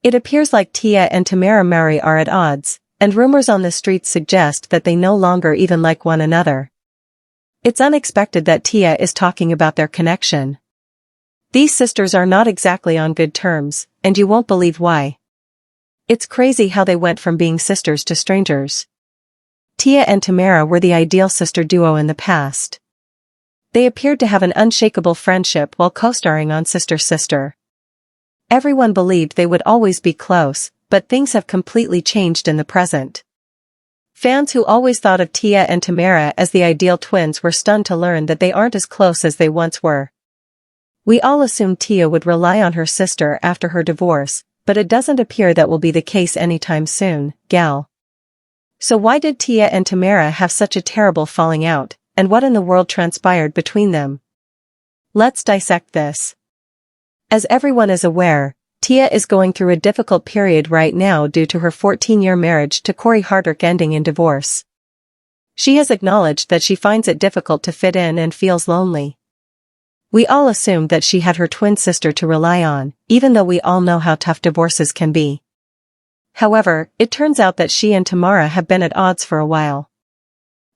It appears like Tia and Tamera Mowry are at odds, and rumors on the streets suggest that they no longer even like one another. It's unexpected that Tia is talking about their connection. These sisters are not exactly on good terms, and you won't believe why. It's crazy how they went from being sisters to strangers. Tia and Tamera were the ideal sister duo in the past. They appeared to have an unshakable friendship while co-starring on Sister Sister. Everyone believed they would always be close, but things have completely changed in the present. Fans who always thought of Tia and Tamera as the ideal twins were stunned to learn that they aren't as close as they once were. We all assumed Tia would rely on her sister after her divorce, but it doesn't appear that will be the case anytime soon, gal. So why did Tia and Tamera have such a terrible falling out, and what in the world transpired between them? Let's dissect this. As everyone is aware, Tia is going through a difficult period right now due to her 14-year marriage to Corey Hardrick ending in divorce. She has acknowledged that she finds it difficult to fit in and feels lonely. We all assumed that she had her twin sister to rely on, even though we all know how tough divorces can be. However, it turns out that she and Tamera have been at odds for a while.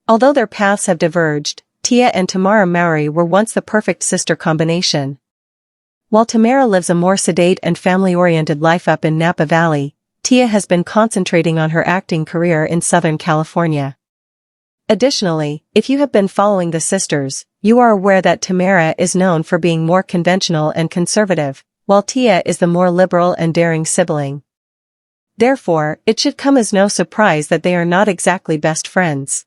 Although their paths have diverged, Tia and Tamera Mowry were once the perfect sister combination. While Tamera lives a more sedate and family-oriented life up in Napa Valley, Tia has been concentrating on her acting career in Southern California. Additionally, if you have been following the sisters, you are aware that Tamera is known for being more conventional and conservative, while Tia is the more liberal and daring sibling. Therefore, it should come as no surprise that they are not exactly best friends.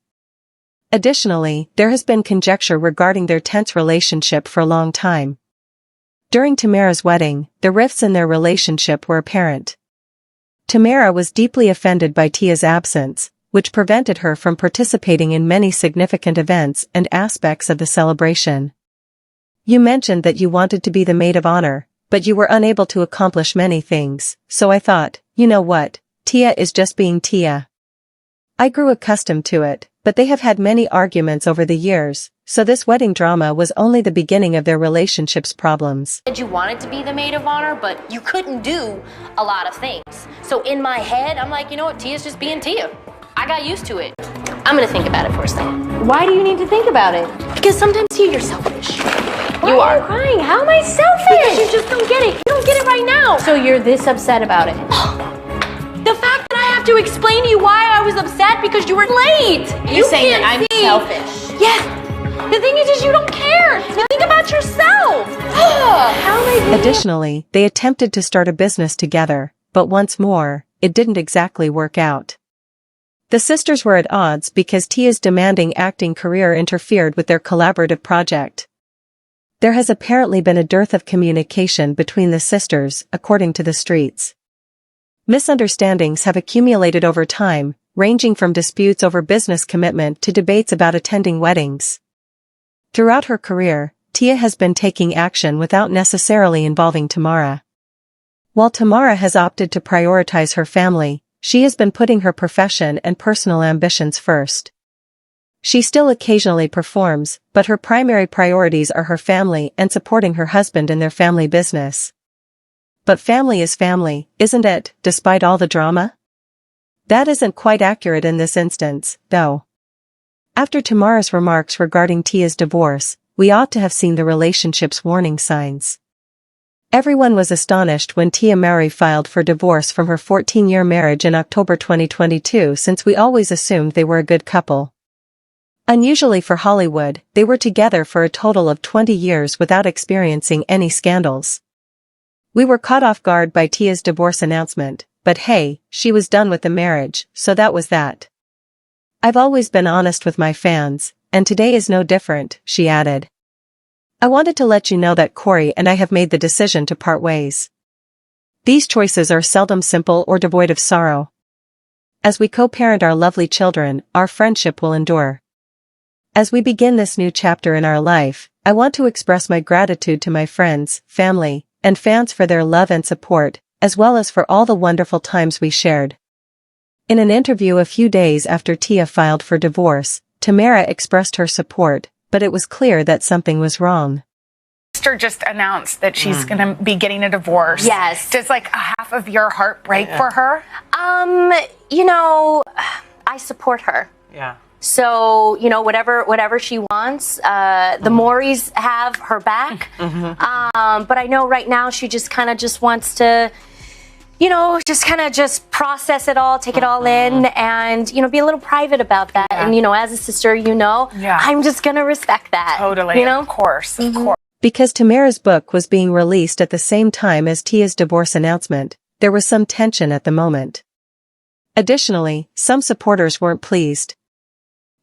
Additionally, there has been conjecture regarding their tense relationship for a long time. During Tamera's wedding, the rifts in their relationship were apparent. Tamera was deeply offended by Tia's absence, which prevented her from participating in many significant events and aspects of the celebration. You mentioned that you wanted to be the maid of honor, but you were unable to accomplish many things, so I thought, you know what, Tia is just being Tia. I grew accustomed to it, but they have had many arguments over the years, so this wedding drama was only the beginning of their relationship's problems. You wanted to be the maid of honor, but you couldn't do a lot of things. So in my head, I'm like, you know what, Tia's just being Tia. I got used to it. I'm gonna think about it for a second. Why do you need to think about it? Because sometimes you're selfish. Why are you crying? How am I selfish? Because you just don't get it. You don't get it right now. So you're this upset about it? The fact that I have to explain to you why I was upset because you were late. You're saying that I'm selfish. Yeah. The thing is you don't care. You think about yourself. How am I Additionally, they attempted to start a business together, but once more, it didn't exactly work out. The sisters were at odds because Tia's demanding acting career interfered with their collaborative project. There has apparently been a dearth of communication between the sisters, according to the streets. Misunderstandings have accumulated over time, ranging from disputes over business commitment to debates about attending weddings. Throughout her career, Tia has been taking action without necessarily involving Tamera. While Tamera has opted to prioritize her family, she has been putting her profession and personal ambitions first. She still occasionally performs, but her primary priorities are her family and supporting her husband in their family business. But family is family, isn't it, despite all the drama? That isn't quite accurate in this instance, though. After Tamera's remarks regarding Tia's divorce, we ought to have seen the relationship's warning signs. Everyone was astonished when Tia Mowry filed for divorce from her 14-year marriage in October 2022, since we always assumed they were a good couple. Unusually for Hollywood, they were together for a total of 20 years without experiencing any scandals. We were caught off guard by Tia's divorce announcement, but hey, she was done with the marriage, so that was that. I've always been honest with my fans, and today is no different, she added. I wanted to let you know that Corey and I have made the decision to part ways. These choices are seldom simple or devoid of sorrow. As we co-parent our lovely children, our friendship will endure. As we begin this new chapter in our life, I want to express my gratitude to my friends, family, and fans for their love and support, as well as for all the wonderful times we shared. In an interview a few days after Tia filed for divorce, Tamera expressed her support, but it was clear that something was wrong. sister just announced that she's going to be getting a divorce. Yes. Does like a half of your heart break for her? You know, I support her. Yeah. So, you know, whatever she wants, the Mowrys have her back. But I know right now she just kind of just wants to, you know, just kind of just process it all, take it all in, and, you know, be a little private about that. And, you know, as a sister, you know, I'm just going to respect that. Totally. You know? Of course. Of course. Because Tamera's book was being released at the same time as Tia's divorce announcement, there was some tension at the moment. Additionally, some supporters weren't pleased.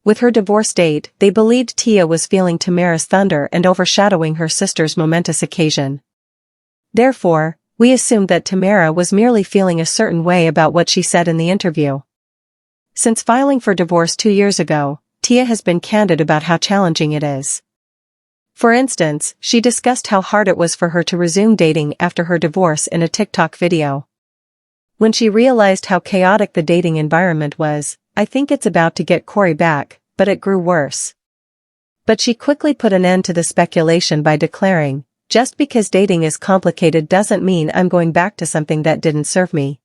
With her divorce date, they believed Tia was feeling Tamera's thunder and overshadowing her sister's momentous occasion. Therefore, we assumed that Tamera was merely feeling a certain way about what she said in the interview. Since filing for divorce 2 years ago, Tia has been candid about how challenging it is. For instance, she discussed how hard it was for her to resume dating after her divorce in a TikTok video. When she realized how chaotic the dating environment was, I think it's about to get Corey back, but it grew worse. But she quickly put an end to the speculation by declaring, just because dating is complicated doesn't mean I'm going back to something that didn't serve me.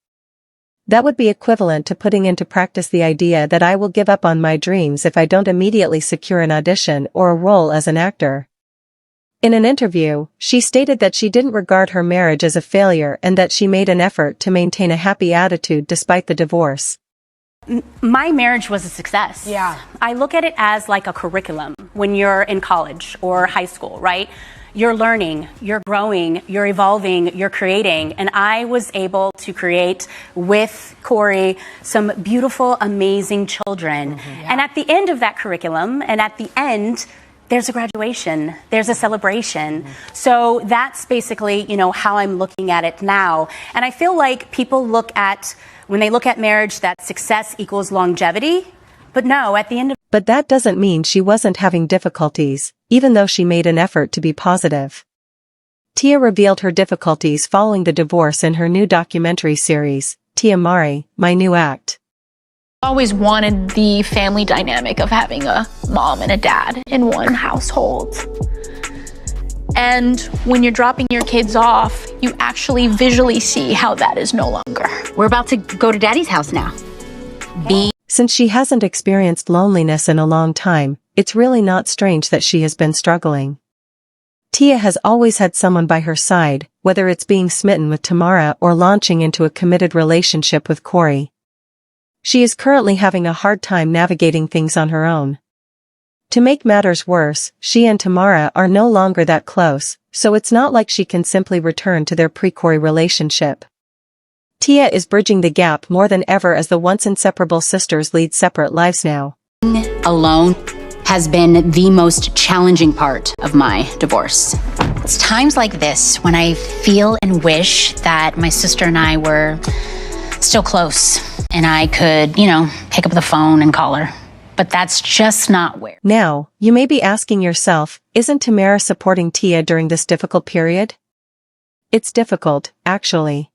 That would be equivalent to putting into practice the idea that I will give up on my dreams if I don't immediately secure an audition or a role as an actor. In an interview, she stated that she didn't regard her marriage as a failure and that she made an effort to maintain a happy attitude despite the divorce. My marriage was a success. Yeah. I look at it as like a curriculum when you're in college or high school, right? You're learning, you're growing, you're evolving, you're creating. And I was able to create with Corey some beautiful, amazing children. And at the end of that curriculum, and at the end, there's a graduation, there's a celebration. So that's basically, you know, how I'm looking at it now. And I feel like people look at, when they look at marriage, that success equals longevity. But no, at the end of... But that doesn't mean she wasn't having difficulties, even though she made an effort to be positive. Tia revealed her difficulties following the divorce in her new documentary series, Tia and Mowry, My New Act. Always wanted the family dynamic of having a mom and a dad in one household. And when you're dropping your kids off, you actually visually see how that is no longer. We're about to go to Daddy's house now. Since she hasn't experienced loneliness in a long time, it's really not strange that she has been struggling. Tia has always had someone by her side, whether it's being smitten with Tamera or launching into a committed relationship with Corey. She is currently having a hard time navigating things on her own. To make matters worse, she and Tamera are no longer that close, so it's not like she can simply return to their pre-Corey relationship. Tia is bridging the gap more than ever as the once inseparable sisters lead separate lives now. Alone has been the most challenging part of my divorce. It's times like this when I feel and wish that my sister and I were still close and I could, you know, pick up the phone and call her. But that's just not where. Now, you may be asking yourself, isn't Tamera supporting Tia during this difficult period? It's difficult, actually.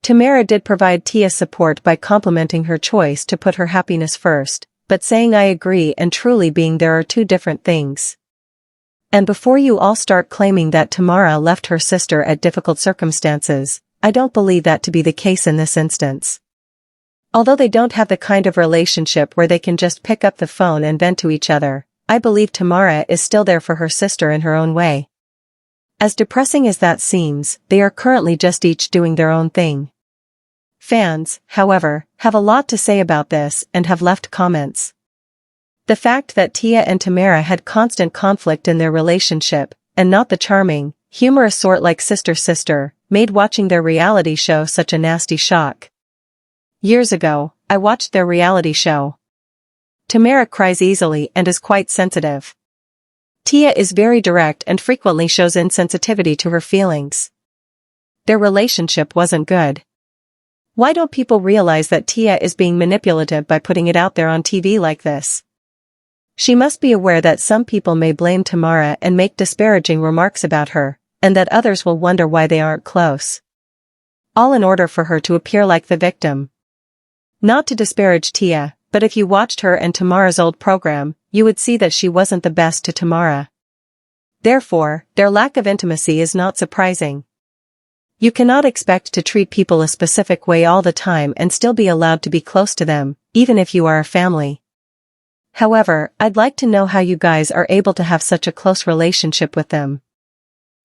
Tamera did provide Tia support by complimenting her choice to put her happiness first, but saying I agree and truly being there are two different things. And before you all start claiming that Tamera left her sister at difficult circumstances, I don't believe that to be the case in this instance. Although they don't have the kind of relationship where they can just pick up the phone and vent to each other, I believe Tamera is still there for her sister in her own way. As depressing as that seems, they are currently just each doing their own thing. Fans, however, have a lot to say about this and have left comments. The fact that Tia and Tamera had constant conflict in their relationship, and not the charming, humorous sort like sister, made watching their reality show such a nasty shock. Years ago, I watched their reality show. Tamera cries easily and is quite sensitive. Tia is very direct and frequently shows insensitivity to her feelings. Their relationship wasn't good. Why don't people realize that Tia is being manipulative by putting it out there on TV like this? She must be aware that some people may blame Tamera and make disparaging remarks about her, and that others will wonder why they aren't close. All in order for her to appear like the victim. Not to disparage Tia, but if you watched her and Tamera's old program, you would see that she wasn't the best to Tamera. Therefore, their lack of intimacy is not surprising. You cannot expect to treat people a specific way all the time and still be allowed to be close to them, even if you are a family. However, I'd like to know how you guys are able to have such a close relationship with them.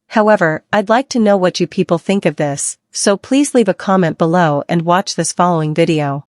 However, I'd like to know what you people think of this, so please leave a comment below and watch this following video.